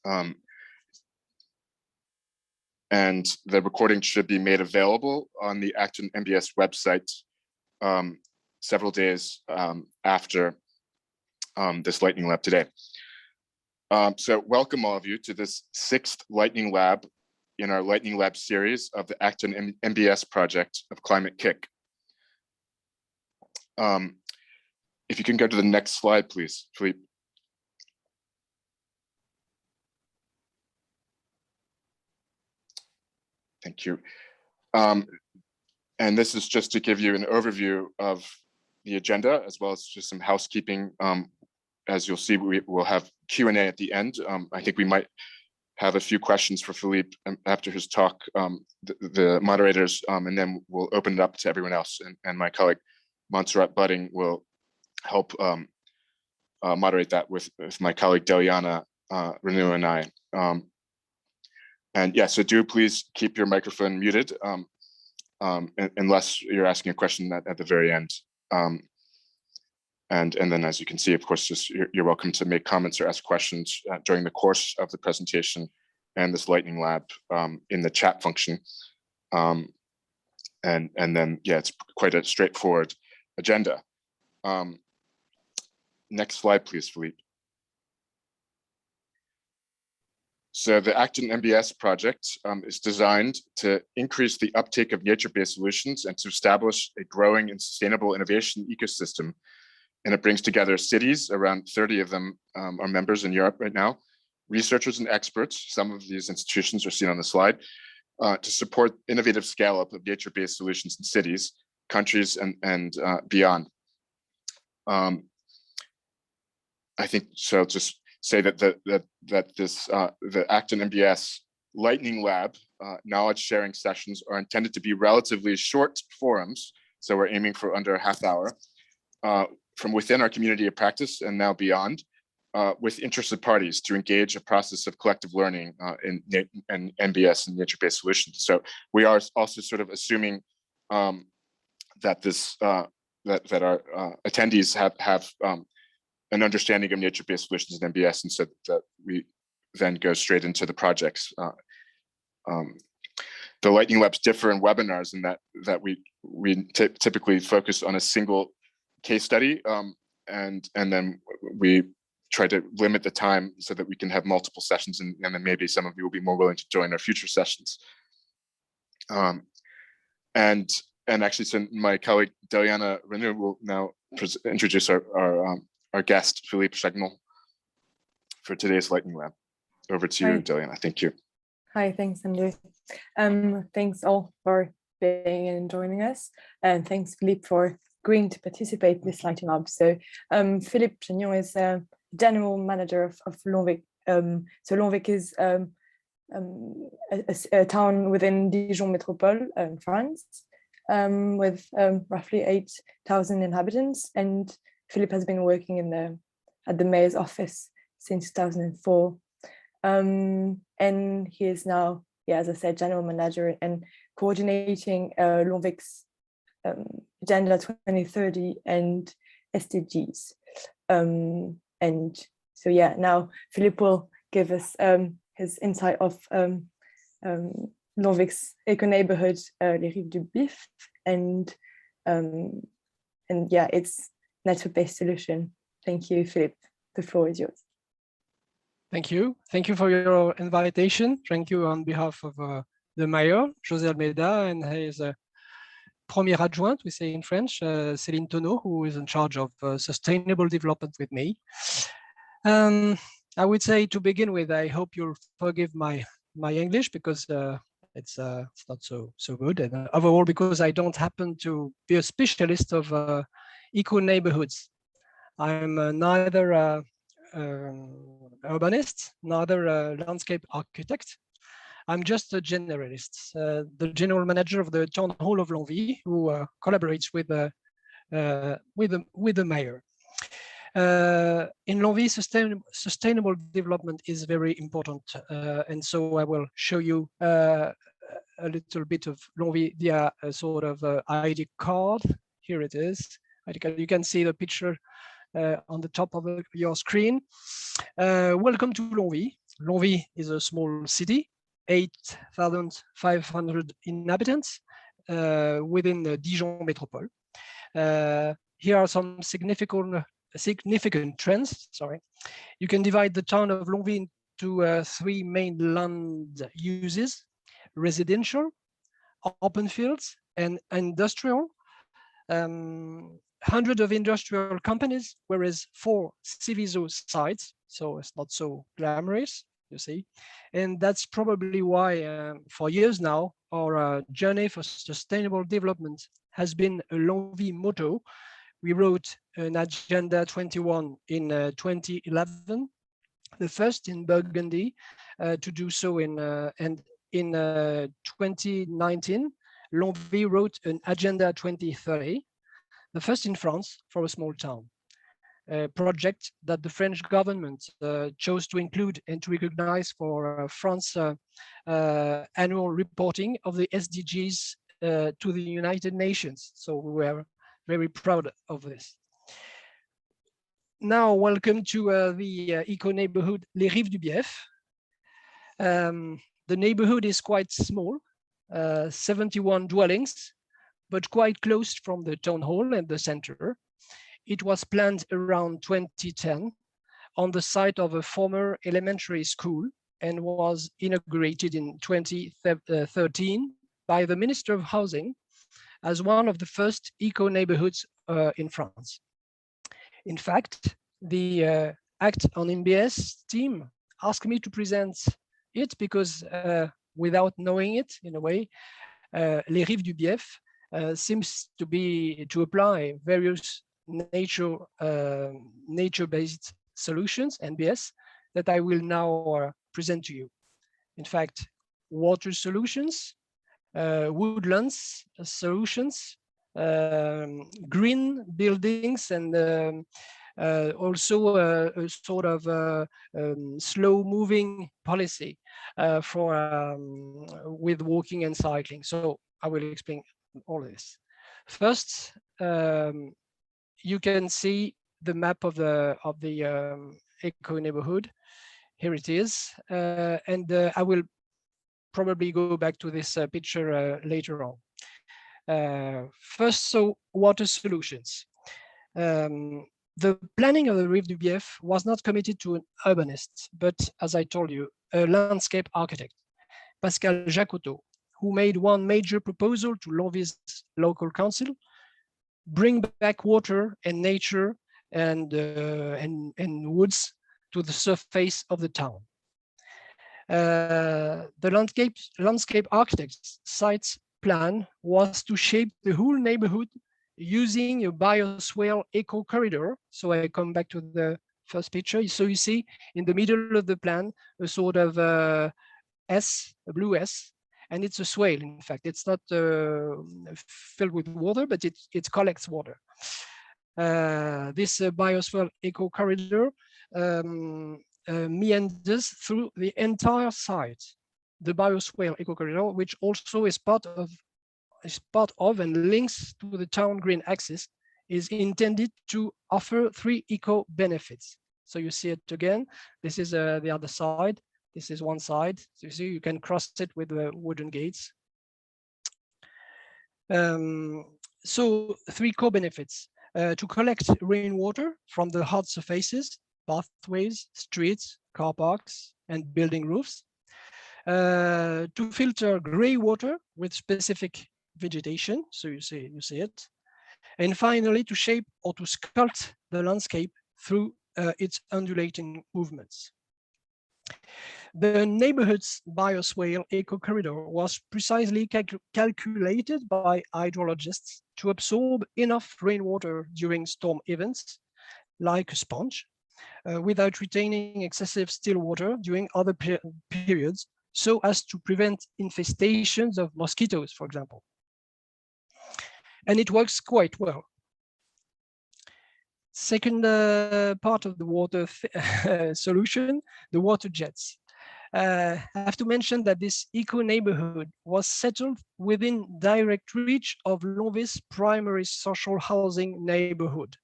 And the recording should be made available on the Acton NBS website several days after this lightning lab today. So welcome all of you to this 6th lightning lab in our lightning lab series of the Acton NBS project of Climate Kick. If you can go to the next slide, please, Philippe. Thank you. And this is just to give you an overview of the agenda, as well as just some housekeeping. As you'll see, we will have Q&A at the end. I think we might have a few questions for Philippe after his talk, the moderators, and then we'll open it up to everyone else. And my colleague, Montserrat Budding, will help moderate that with my colleague, Deliana Renou and I. And yeah, so do please keep your microphone muted unless you're asking a question at the very end. And then, as you can see, of course, just you're welcome to make comments or ask questions during the course of the presentation and this lightning lab in the chat function. And then, yeah, it's quite a straightforward agenda. Next slide, please, Philippe. So the Acton NBS project is designed to increase the uptake of nature-based solutions and to establish a growing and sustainable innovation ecosystem. And it brings together cities, around 30 of them are members in Europe right now, researchers and experts, some of these institutions are seen on the slide, to support innovative scale-up of nature-based solutions in cities, countries, and beyond. I think so. Just say that the Acton NBS Lightning Lab knowledge sharing sessions are intended to be relatively short forums. So we're aiming for under a half hour from within our community of practice and now beyond with interested parties to engage a process of collective learning in NBS and nature-based solutions. So we are also sort of assuming that this that our attendees have an understanding of nature-based solutions in NBS, and so that we then go straight into the projects. The lightning labs differ in webinars in that we typically focus on a single case study, and then we try to limit the time so that we can have multiple sessions, and then maybe some of you will be more willing to join our future sessions. And actually, so my colleague Deliana Renou will now introduce our guest, Philippe Lagnon, for today's lightning lab. Over to you, Deliana. Thank you. Hi, thanks, Andrew. Thanks all for being and joining us, and thanks, Philippe, for agreeing to participate in this lightning lab. So, Philippe Lagnon is general manager of Longvic. So Longvic is a town within Dijon Metropolis in France, with roughly 8,000 inhabitants, and Philippe has been working at the mayor's office since 2004. And he is now, yeah, as I said, general manager and coordinating Longvic's Agenda 2030 and SDGs. And so, yeah, now Philippe will give us his insight of Longvic's eco-neighborhood, Les Rives du Bif, and yeah, it's network-based solution. Thank you, Philippe. The floor is yours. Thank you. Thank you for your invitation. Thank you on behalf of the mayor, José Almeida, and his premier adjoint, we say in French, Céline Tonneau, who is in charge of sustainable development with me. I would say to begin with, I hope you'll forgive my English because it's not so good, and overall because I don't happen to be a specialist of eco-neighborhoods. I'm neither urbanist, neither a landscape architect. I'm just a generalist, the general manager of the town hall of Longvic, who collaborates with the mayor. In Longvic, sustainable development is very important, and so I will show you a little bit of Longvic via a sort of ID card. Here it is. You can see the picture on the top of your screen. Welcome to Longvic. Longvic is a small city, 8,500 inhabitants within the Dijon Metropolis. Here are some significant trends. Sorry, you can divide the town of Longvic into 3 main land uses: residential, open fields, and industrial. Hundreds of industrial companies, whereas 4 Civiso sites, so it's not so glamorous, you see. And that's probably why for years now, our journey for sustainable development has been a Longvic motto. We wrote an Agenda 21 in 2011, the first in Burgundy to do so and in 2019, Longvic wrote an Agenda 2030, the first in France for a small town, a project that the French government chose to include and to recognize for France annual reporting of the SDGs to the United Nations. So we were very proud of this. Now, welcome to the eco-neighborhood Les Rives du Bief. The neighborhood is quite small, 71 dwellings, but quite close from the town hall and the center. It was planned around 2010 on the site of a former elementary school and was inaugurated in 2013 by the Minister of Housing as one of the first eco-neighborhoods in France. In fact, the Act on NBS team asked me to present it because without knowing it, in a way, Les Rives du Bief seems to apply various nature-based solutions, NBS, that I will now present to you. In fact, water solutions, woodlands solutions, green buildings, and also a sort of slow-moving policy with walking and cycling. So I will explain all this. First, you can see the map of the eco neighborhood. Here it is, and I will probably go back to this picture later on. First, so water solutions. The planning of the Rives du Bief was not committed to an urbanist, but as I told you, a landscape architect, Pascal Jacotot, who made one major proposal to Longvic's local council: bring back water and nature and woods to the surface of the town. The landscape architect's site's plan was to shape the whole neighborhood using a bioswale eco corridor. So I come back to the first picture. So you see in the middle of the plan a sort of S, a blue S, and it's a swale. In fact, it's not filled with water, but it collects water. This bioswale eco corridor meanders through the entire site. The bioswale eco corridor, which also is part of and links to the town green axis, is intended to offer 3 eco benefits. So you see it again. This is the other side. This is one side. So you see, you can cross it with the wooden gates. So 3 co-benefits: to collect rainwater from the hard surfaces, pathways, streets, car parks, and building roofs. To filter gray water with specific vegetation. So you see it. And finally, to shape or to sculpt the landscape through its undulating movements. The neighborhood's bioswale eco corridor was precisely calculated by hydrologists to absorb enough rainwater during storm events, like a sponge, without retaining excessive still water during other periods, so as to prevent infestations of mosquitoes, for example. And it works quite well. Second part of the water solution, the water jets. I have to mention that this eco-neighborhood was settled within direct reach of Longvic's primary social housing neighborhood.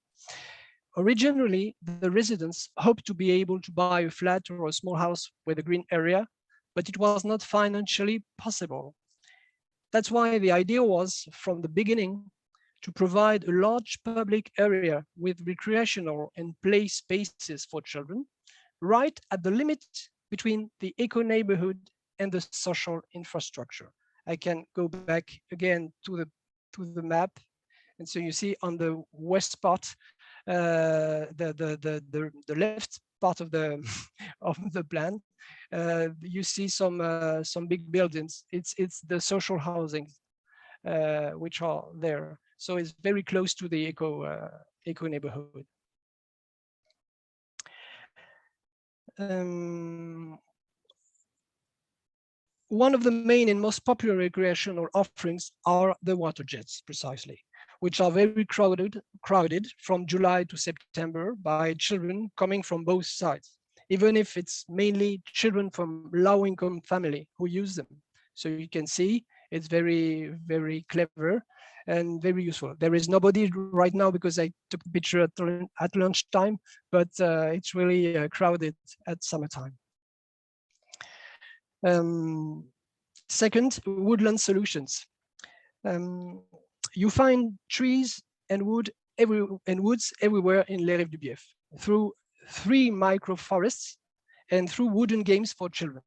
Originally, the residents hoped to be able to buy a flat or a small house with a green area, but it was not financially possible. That's why the idea was, from the beginning, to provide a large public area with recreational and play spaces for children, right at the limit between the eco-neighborhood and the social infrastructure. I can go back again to the map. And so you see on the west part, the left part of the of the plan, you see some big buildings. It's the social housing which are there. So it's very close to the eco neighborhood. One of the main and most popular recreational offerings are the water jets, precisely, which are very crowded from July to September by children coming from both sides, even if it's mainly children from low-income family who use them. So you can see it's very, very clever and very useful. There is nobody right now because I took the picture at lunchtime, but it's really crowded at summertime. Second, woodland solutions. You find trees and woods everywhere in Les Rives du Bief through 3 microforests and through wooden games for children.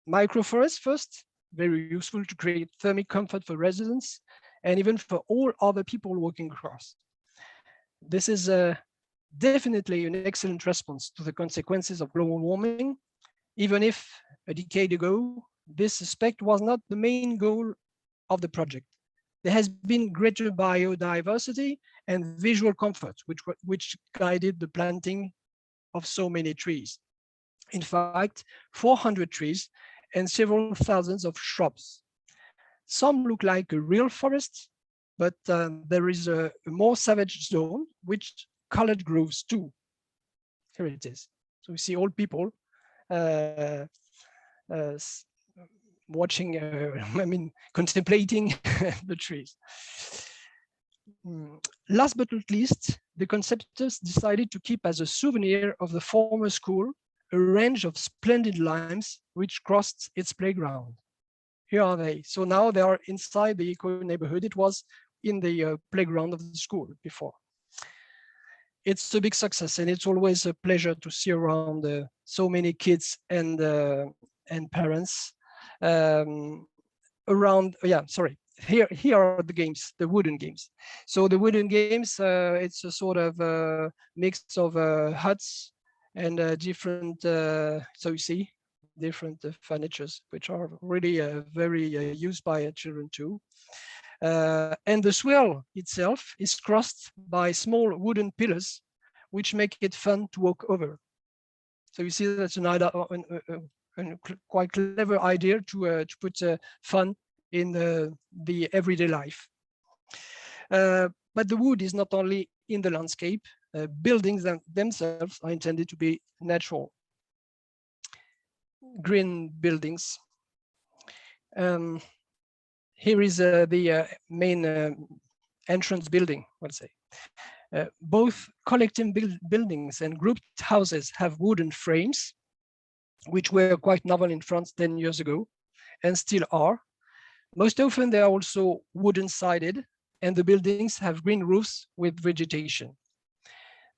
Microforests first, very useful to create thermic comfort for residents and even for all other people walking across. This is definitely an excellent response to the consequences of global warming, even if a decade ago, this aspect was not the main goal of the project. There has been greater biodiversity and visual comfort, which guided the planting of so many trees. In fact, 400 trees and several thousands of shrubs. Some look like a real forest, but there is a more savage zone, which colored groves too. Here it is. So we see old people watching, contemplating the trees. Last but not least, the conceptors decided to keep as a souvenir of the former school a range of splendid limes which crossed its playground. Here are they. So now they are inside the eco neighborhood. It was in the playground of the school before. It's a big success, and it's always a pleasure to see around so many kids and parents around. Yeah, sorry. Here are the games, the wooden games. So the wooden games, it's a sort of mix of huts and different. So you see different furnitures, which are really very used by children too. And the swale itself is crossed by small wooden pillars, which make it fun to walk over. So you see that's a quite clever idea to put fun in the everyday life. But the wood is not only in the landscape. Buildings themselves are intended to be natural. Green buildings. Here is the main entrance building, let's say. Both collective buildings and grouped houses have wooden frames, which were quite novel in France 10 years ago, and still are. Most often they are also wooden sided, and the buildings have green roofs with vegetation.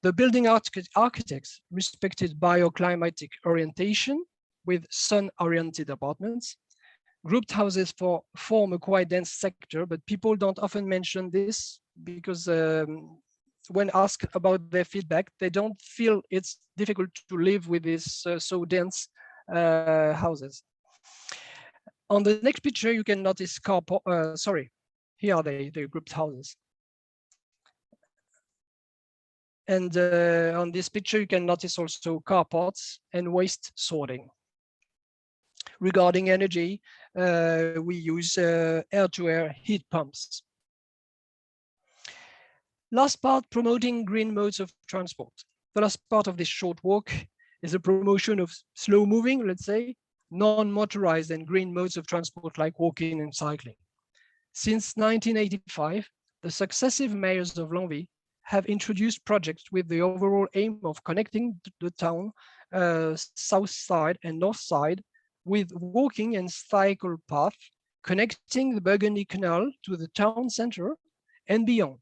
The building architects respected bioclimatic orientation with sun-oriented apartments. Grouped houses form a quite dense sector, but people don't often mention this because when asked about their feedback, they don't feel it's difficult to live with these so dense houses. On the next picture, you can notice here are the grouped houses. And on this picture, you can notice also carports and waste sorting. Regarding energy, we use air-to-air heat pumps. Last part, promoting green modes of transport. The last part of this short walk is a promotion of slow moving, let's say, non-motorized and green modes of transport like walking and cycling. Since 1985, the successive mayors of Longvic have introduced projects with the overall aim of connecting the town south side and north side with walking and cycle path, connecting the Burgundy Canal to the town center and beyond.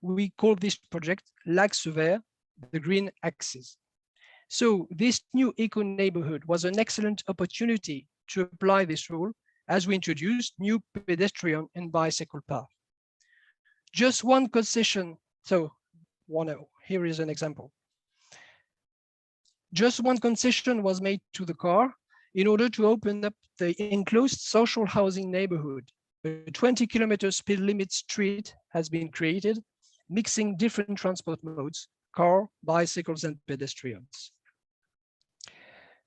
We call this project l'Axe Vert, the green axis. So this new eco-neighborhood was an excellent opportunity to apply this rule as we introduced new pedestrian and bicycle path. Just one concession, here is an example. Just one concession was made to the car in order to open up the enclosed social housing neighborhood. A 20-kilometer speed limit street has been created, mixing different transport modes, car, bicycles, and pedestrians.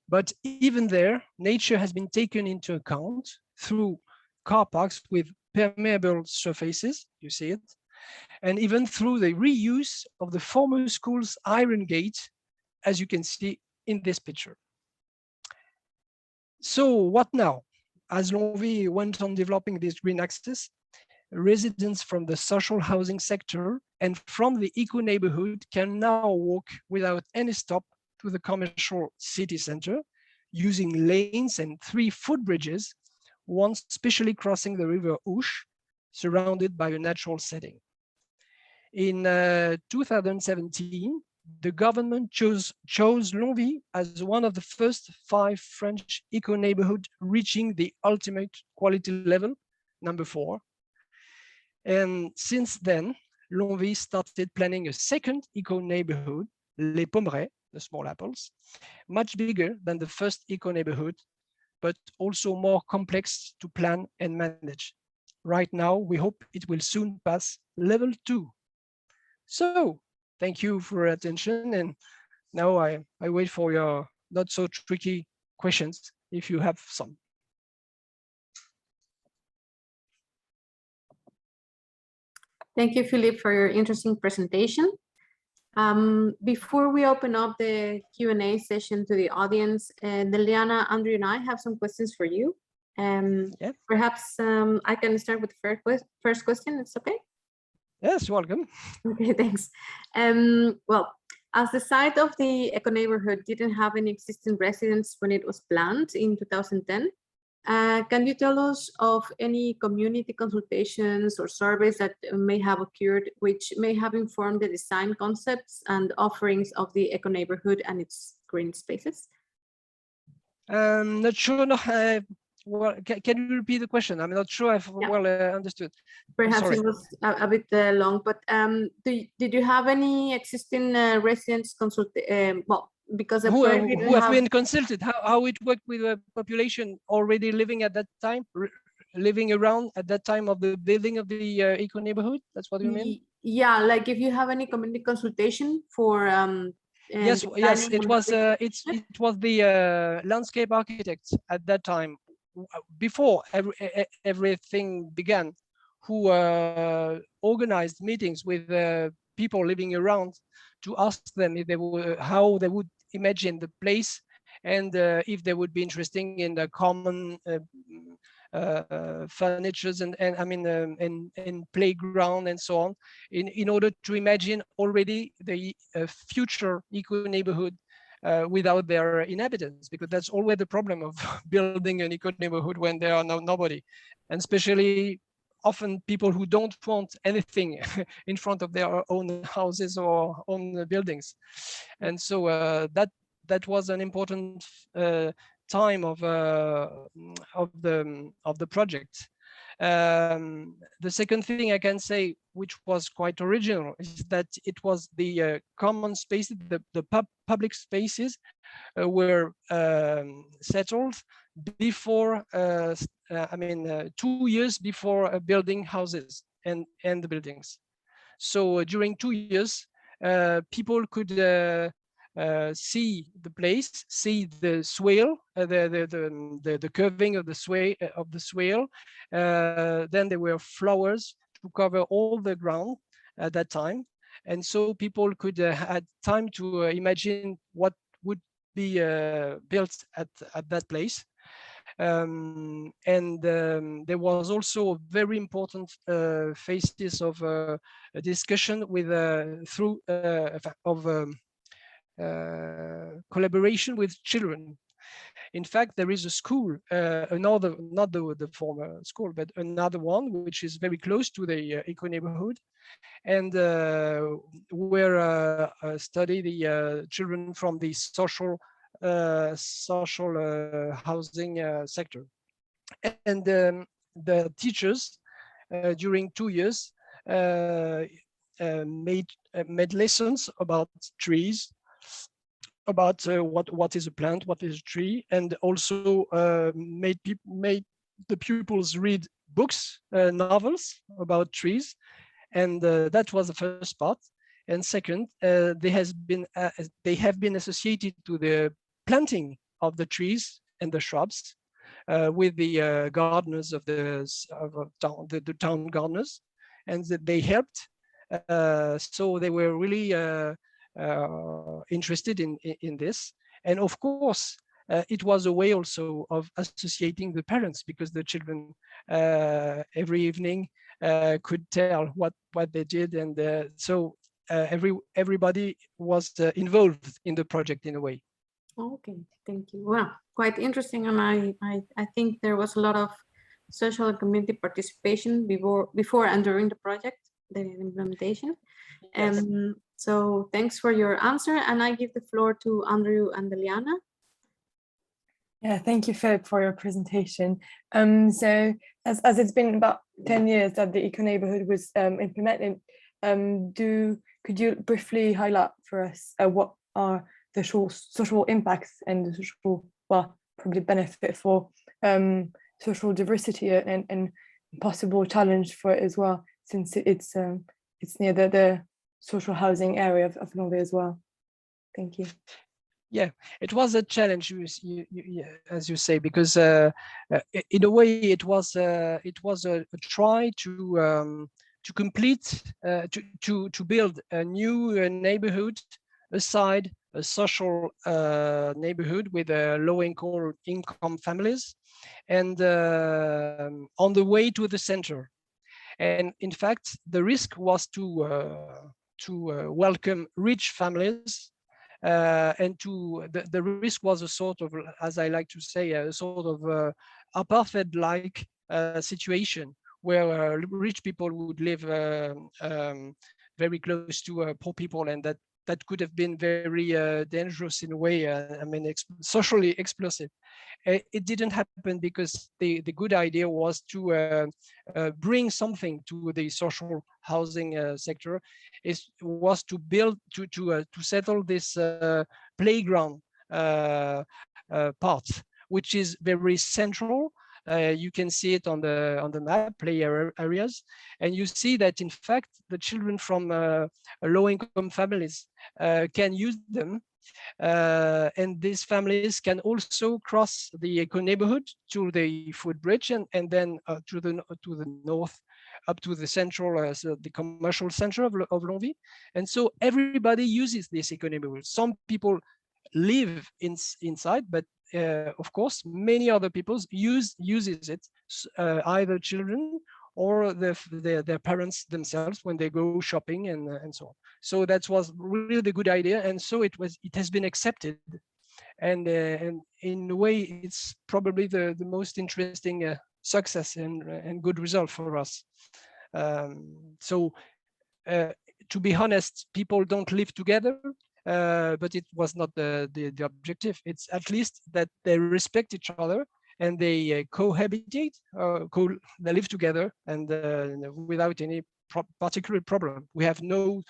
But even there, nature has been taken into account through car parks with permeable surfaces, you see it, and even through the reuse of the former school's iron gate, as you can see in this picture. So what now? As Longvic went on developing this green axis, residents from the social housing sector and from the eco-neighborhood can now walk without any stop to the commercial city center, using lanes and 3 footbridges, one specially crossing the river Ouche, surrounded by a natural setting. In 2017, the government chose Longvic as one of the first 5 French eco-neighborhoods reaching the ultimate quality level, number 4. And since then, Longvic started planning a second eco-neighborhood, Les Pommerets, the small apples, much bigger than the first eco-neighborhood, but also more complex to plan and manage. Right now, we hope it will soon pass level 2. So, thank you for your attention. And now I wait for your not so tricky questions, if you have some. Thank you, Philippe, for your interesting presentation. Before we open up the Q&A session to the audience, Deliana, Andrew, and I have some questions for you. Yeah. Perhaps I can start with the first question. It's okay? Yes, welcome. Okay, thanks. Well, as the site of the eco-neighborhood didn't have any existing residents when it was planned in 2010, can you tell us of any community consultations or surveys that may have occurred which may have informed the design concepts and offerings of the eco-neighborhood and its green spaces? Not sure. No, well, can you repeat the question? I'm not sure I've well understood. Perhaps it was a bit long, but did you have any existing residents consult? Well, because who have been consulted, how it worked with the population already living at that time, living around at that time of the building of the eco-neighborhood? That's what you mean? Yeah, like if you have any community consultation for yes, it was the landscape architects at that time, before everything began, who organized meetings with people living around to ask them if they were, how they would imagine the place, and if they would be interesting in the common furnitures and I mean and playground and so on, in order to imagine already the future eco-neighborhood without their inhabitants, because that's always the problem of building an eco-neighborhood when there are nobody, and especially often people who don't want anything in front of their own houses or own buildings. And so that was an important time of the project. The second thing I can say, which was quite original, is that it was the common spaces, the public spaces were settled before, 2 years before building houses and the buildings. So during 2 years, people could see the place, see the swale, the curving of the swale. Then there were flowers to cover all the ground at that time, and so people could had time to imagine what would be built at that place. There was also a very important phases of a discussion with through collaboration with children. In fact, there is a school, another, not the former school, but another one, which is very close to the eco-neighborhood, and where study the children from the social housing sector. And the teachers during 2 years made lessons about trees, about what is a plant, what is a tree, and also made the pupils read books, novels about trees, and that was the first part. And second, they have been associated to the planting of the trees and the shrubs with the gardeners of the town gardeners, and that they helped. So they were really interested in this. And of course, it was a way also of associating the parents, because the children every evening could tell what they did, and so everybody was involved in the project in a way. Okay, thank you. Well, quite interesting, and I think there was a lot of social and community participation before and during the project, the implementation. Yes. So thanks for your answer, and I give the floor to Andrew and Eliana. Yeah, thank you, Philip, for your presentation. So as it's been about 10 years that the eco-neighborhood was implemented, could you briefly highlight for us what are the social impacts and the social, well, probably benefit for social diversity and possible challenge for it as well, since it's near the social housing area of Longvic as well. Thank you. Yeah, it was a challenge, as you say, because in a way it was a try to complete to build a new neighborhood aside a social neighborhood with low income families, and on the way to the center. And in fact, the risk was to welcome rich families. And the risk was a sort of, as I like to say, a sort of apartheid-like situation where rich people would live very close to poor people, and that could have been very dangerous in a way. I mean, socially explosive. It didn't happen because the good idea was to bring something to the social housing sector. Was to build to settle this playground part, which is very central. You can see it on the map, play areas, and you see that in fact the children from low-income families can use them, and these families can also cross the eco-neighborhood to the footbridge, and then to the north up to the central, so the commercial center of Longvic. And so everybody uses this eco-neighborhood. Some people live inside, but of course, many other people uses it, either children or their parents themselves when they go shopping and so on. So that was really the good idea, and so it has been accepted, and in a way, it's probably the most interesting success and good result for us. So to be honest, people don't live together. But it was not the objective. It's at least that they respect each other and they cohabitate, they live together, and without any particular problem. We have no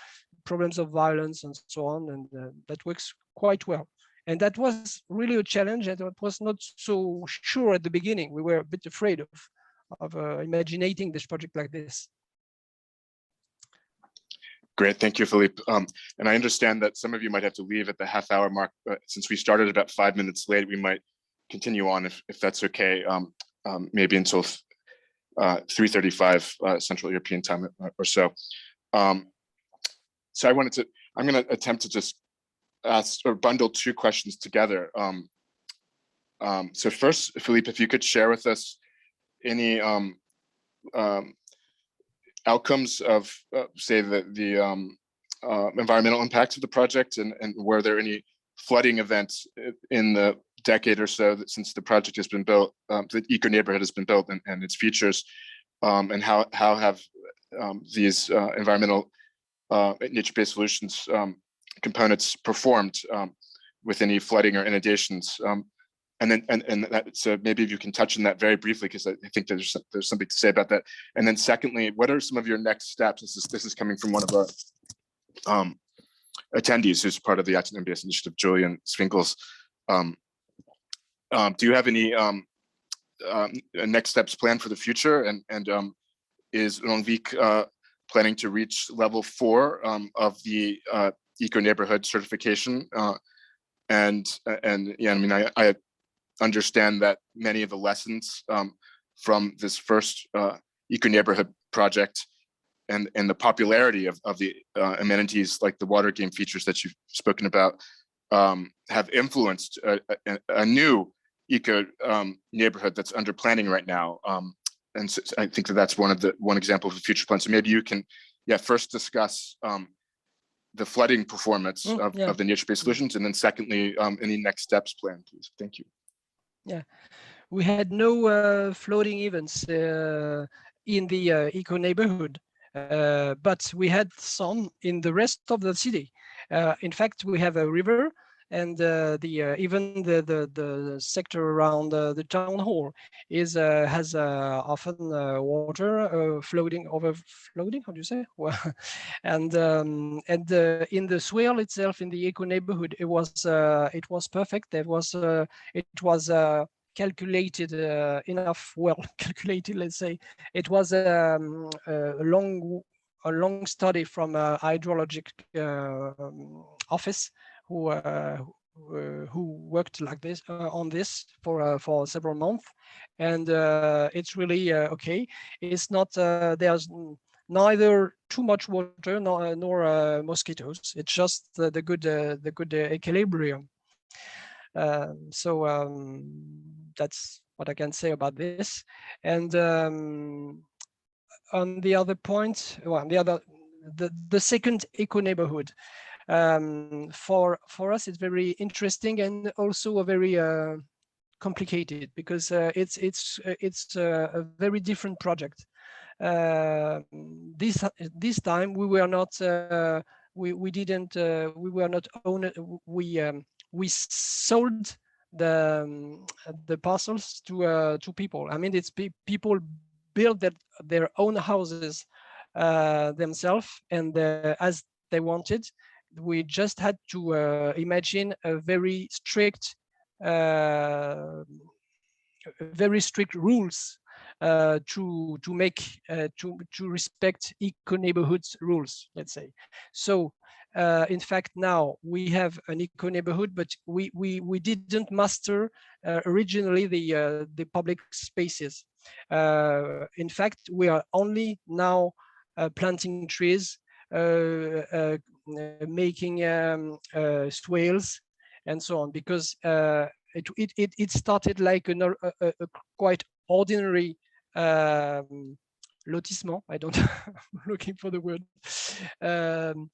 problems of violence and so on, and that works quite well. And that was really a challenge, and it was not so sure at the beginning. We were a bit afraid of imagining this project like this. Great, thank you, Philippe. And I understand that some of you might have to leave at the half-hour mark. Since we started about 5 minutes late, we might continue on if that's okay, maybe until 3:35 Central European time or so. So I'm going to attempt to just ask or bundle two questions together. So first, Philippe, if you could share with us any outcomes of, say, the environmental impacts of the project, and were there any flooding events in the decade or so since the project has been built, the eco neighborhood has been built, and its features, and how have these environmental nature-based solutions components performed with any flooding or inundations? And that, so maybe if you can touch on that very briefly, because I think there's something to say about that. And then secondly, what are some of your next steps? This is coming from one of our attendees who's part of the Acton NBS initiative, Julian Swinkels. Do you have any next steps planned for the future? And is Longvic planning to reach level 4 of the eco neighborhood certification? And yeah, I mean, I understand that many of the lessons from this first eco neighborhood project and the popularity of the amenities like the water game features that you've spoken about have influenced a new eco neighborhood that's under planning right now. And so I think that's one example of the future plan. So maybe you can, first discuss the flooding performance of the nature-based solutions, and then secondly, any next steps planned, please. Thank you. Yeah, we had no flooding events in the eco neighborhood, but we had some in the rest of the city. In fact, we have a river, and even the sector around the town hall has often water overflowing. How do you say? Well, and in the swale itself, in the eco neighborhood, it was perfect. It was calculated enough, well calculated, let's say. It was a long study from a hydrologic office who worked like this on this for several months, and it's really okay. It's not there's neither too much water nor mosquitoes. It's just the good equilibrium. So that's what I can say about this. And on the other point, well, the second eco neighborhood, for us, it's very interesting and also very complicated, because it's a very different project. This time we were not we sold the parcels to people. I mean, it's people build their own houses themselves, and as they wanted. We just had to imagine a very strict rules to respect eco neighborhoods rules, let's say. So in fact, now we have an eco neighborhood, but we didn't master originally the public spaces. In fact, we are only now planting trees, making swales and so on, because it started like a quite ordinary lotissement. I don't I'm looking for the word, and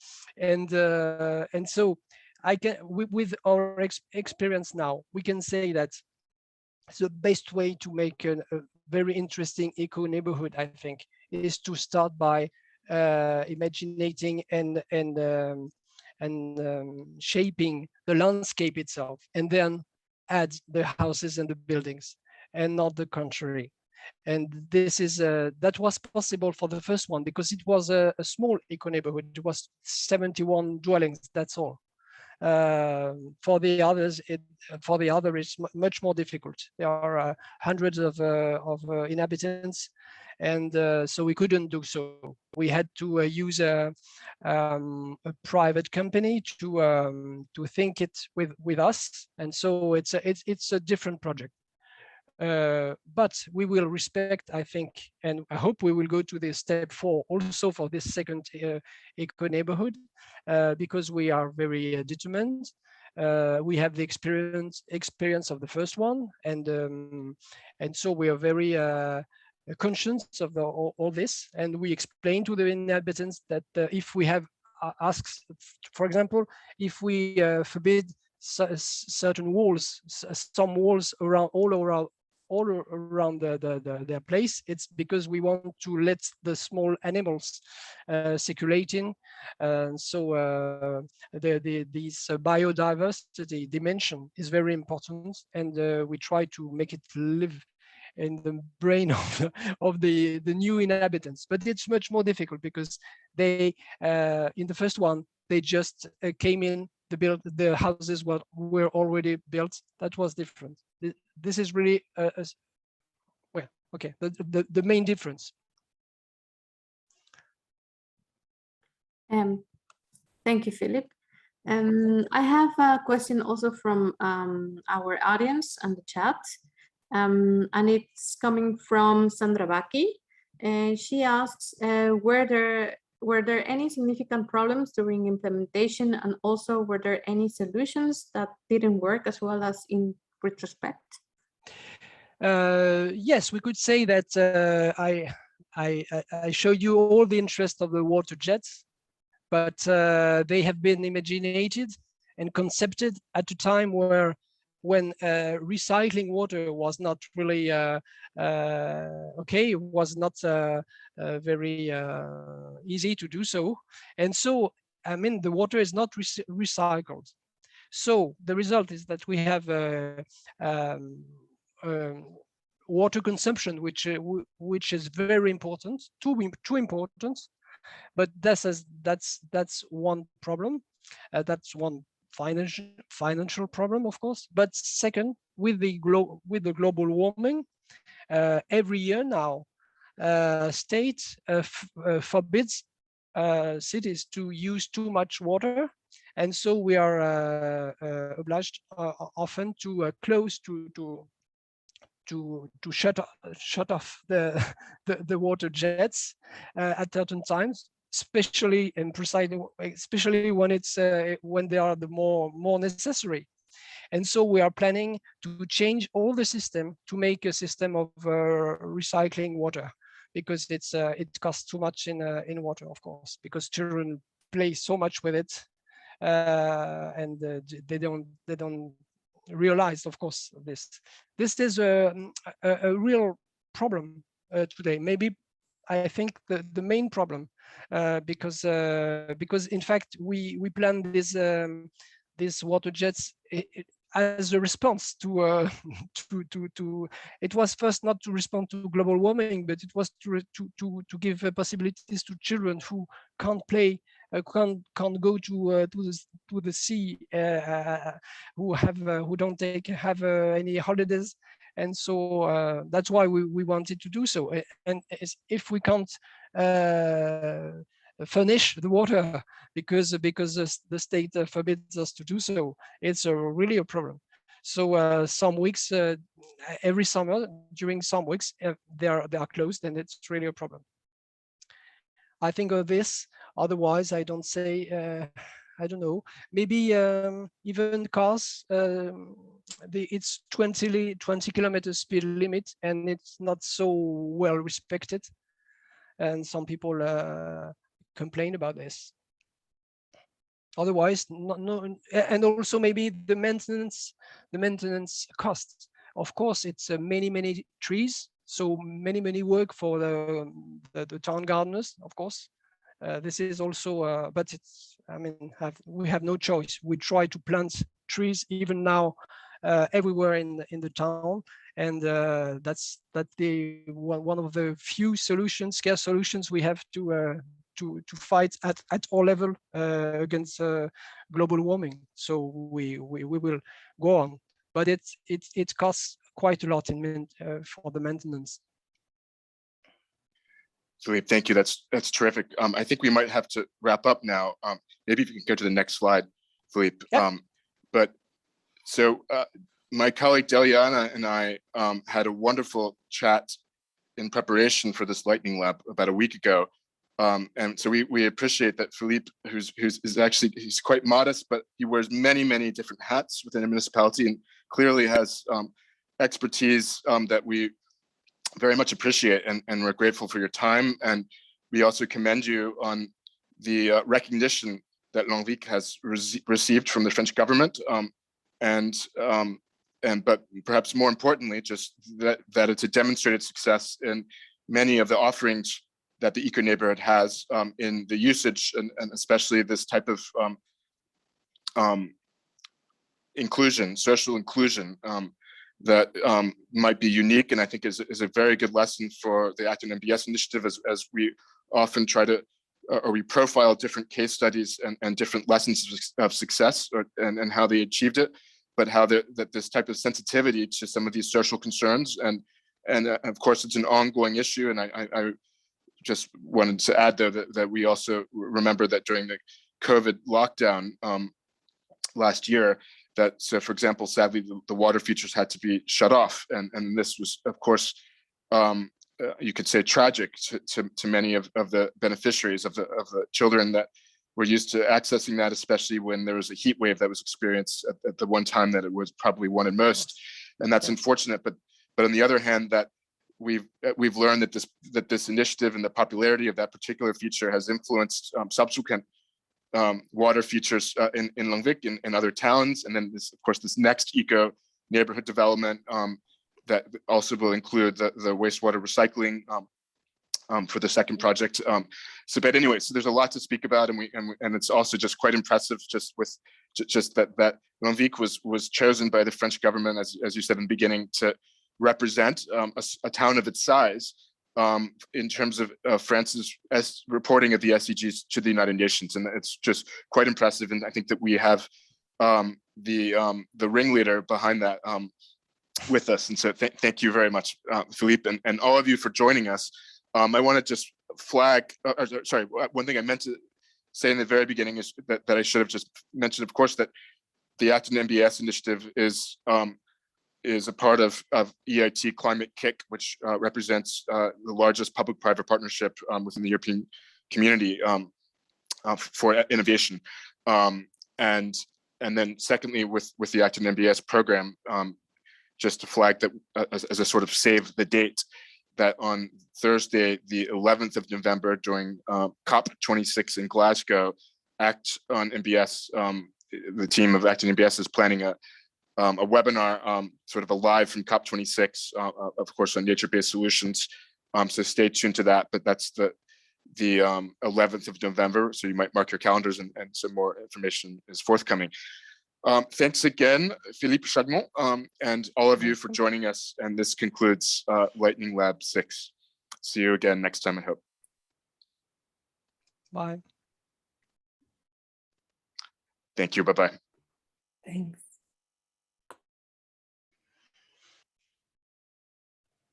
so I can with our experience now, we can say that the best way to make a very interesting eco neighborhood, I think, is to start by imagining and shaping the landscape itself, and then add the houses and the buildings, and not the contrary. And this is that was possible for the first one because it was a small eco neighborhood. It was 71 dwellings. That's all. For the others, it's much more difficult. There are hundreds of inhabitants, and so we couldn't do so. We had to use a private company to think it with us, and so it's a different project. But we will respect, I think, and I hope we will go to the step 4 also for this second eco neighborhood, because we are very determined. we have the experience of the first one, and so we are very conscious of all this, and we explain to the inhabitants that if we have asks, for example, if we forbid certain walls, some walls around all around their place, it's because we want to let the small animals circulating. So this biodiversity dimension is very important, and we try to make it live in the brain of the new inhabitants. But it's much more difficult because they, in the first one, they just came in, the houses were already built. That was different. This is really, well, okay, the main difference. Thank you, Philippe. I have a question also from our audience on the chat. And it's coming from Sandra Baki. And she asks, were there any significant problems during implementation, and also were there any solutions that didn't work as well as in retrospect? Yes, we could say that I showed you all the interest of the water jets, but they have been imaginated and concepted at a time when recycling water was not really okay, was not very easy to do so. And so, I mean, the water is not recycled. So the result is that we have water consumption, which is very important, too important. But that's one problem. That's one financial problem, of course. But second, with the global warming, every year now, state forbids cities to use too much water, and so we are obliged often to close to shut off the water jets at certain times, especially and precisely, especially when it's when they are the more necessary. And so we are planning to change all the system to make a system of recycling water, because it costs too much in water, of course, because children play so much with it, and they don't realize, of course, this is a real problem today. Maybe I think the main problem, because in fact we plan these water jets as a response to it was first not to respond to global warming, but it was to give possibilities to children who can't play, can't go to the sea, who don't have any holidays. And so that's why we wanted to do so. And if we can't furnish the water because the state forbids us to do so, it's really a problem. So some weeks, every summer, during some weeks, they are closed, and it's really a problem. I think of this. Otherwise, I don't say. I don't know. Maybe even cars. It's 20 kilometers speed limit, and it's not so well respected. And some people complain about this. Otherwise, no. And also maybe the maintenance costs. Of course, it's many trees. So many work for the town gardeners, of course. This is also, but it's, I mean, we have no choice. We try to plant trees even now everywhere in the town, and that's one of the few solutions, scarce solutions we have to fight at all level against global warming. So we will go on, but it costs quite a lot for the maintenance. Philippe, thank you. That's terrific. I think we might have to wrap up now. Maybe if you can go to the next slide, Philippe. Yep. But so my colleague Deliana and I had a wonderful chat in preparation for this lightning lab about a week ago. And so we appreciate that Philippe, he's quite modest, but he wears many different hats within a municipality and clearly has expertise that we very much appreciate, and we're grateful for your time. And we also commend you on the recognition that Longvic has received from the French government, but perhaps more importantly, just that it's a demonstrated success in many of the offerings that the eco neighborhood has in the usage, and especially this type of inclusion, social inclusion, that might be unique, and I think is a very good lesson for the Acton NBS initiative, as we often try to, or we profile different case studies and different lessons of success, and how they achieved it, but how that this type of sensitivity to some of these social concerns, and of course it's an ongoing issue. And I just wanted to add though that we also remember that during the COVID lockdown last year, so for example, sadly, the water features had to be shut off, and this was, of course, you could say tragic to many of the beneficiaries of the children that were used to accessing that, especially when there was a heat wave that was experienced at the one time that it was probably wanted most, and that's unfortunate. But on the other hand, that we've learned that this initiative and the popularity of that particular feature has influenced subsequent water features in Longvic and other towns, and then this, of course, this next eco neighborhood development that also will include the wastewater recycling for the second project. But anyway, so there's a lot to speak about, and it's also just quite impressive, just that Longvic was chosen by the French government, as you said in the beginning, to represent a town of its size in terms of France's reporting of the SDGs to the United Nations, and it's just quite impressive. And I think that we have the ringleader behind that with us, and so thank you very much, Philippe, and all of you for joining us. I want to just flag, sorry, one thing I meant to say in the very beginning is that I should have just mentioned, of course, that the Acton NBS initiative is a part of EIT Climate Kick, which represents the largest public-private partnership within the European community for innovation. And then secondly, with the Acton NBS program, just to flag that as a sort of save the date, that on Thursday, the 11th of November, during COP26 in Glasgow, Acton NBS, the team of Acton NBS is planning a webinar, sort of a live from COP26, of course, on nature-based solutions. So stay tuned to that, but that's the 11th of November. So you might mark your calendars, and some more information is forthcoming. Thanks again, Philippe Lagnon, and all of you for joining us. And this concludes Lightning Lab 6. See you again next time, I hope. Bye. Thank you. Bye-bye. Thanks.